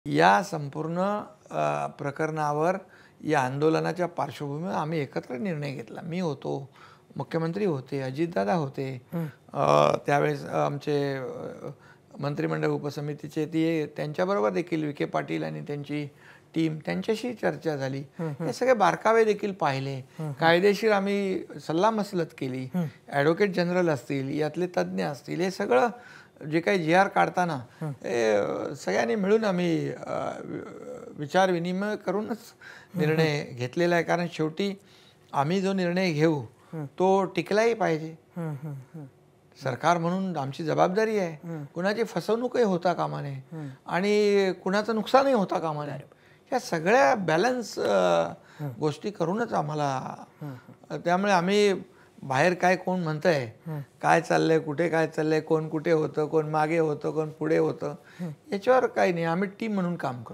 या संपूर्ण प्रकरणावर या आंदोलनाच्या पार्श्वभूमीवर आम्ही एकत्र निर्णय घेतला. मी होतो, मुख्यमंत्री होते, अजितदादा होते, त्यावेळेस आमचे मंत्रिमंडळ उपसमितीचे त्यांच्याबरोबर देखील विखे पाटील आणि त्यांची टीम त्यांच्याशी चर्चा झाली. हे सगळे बारकावे देखील पाहिले. कायदेशीर आम्ही सल्लामसलत केली. ॲडव्होकेट जनरल असतील, यातले तज्ज्ञ असतील, हे सगळं जे काही जी आर काढताना हे सगळ्यांनी मिळून आम्ही विचार विनिमय करूनच निर्णय घेतलेला आहे. कारण शेवटी आम्ही जो निर्णय घेऊ तो टिकलाही पाहिजे. सरकार म्हणून आमची जबाबदारी आहे. कुणाची फसवणूकही होता कामा नये आणि कुणाचं नुकसानही होता कामा नये. ह्या सगळ्या बॅलन्स गोष्टी करूनच आम्हाला, त्यामुळे आम्ही बाहेर काय कोण म्हणतंय, काय चाललंय, कुठे काय चाललंय, कोण कुठे होतं, कोण मागे होतं, कोण पुढे होतं, याच्यावर काही नाही. आम्ही टीम म्हणून काम करतो.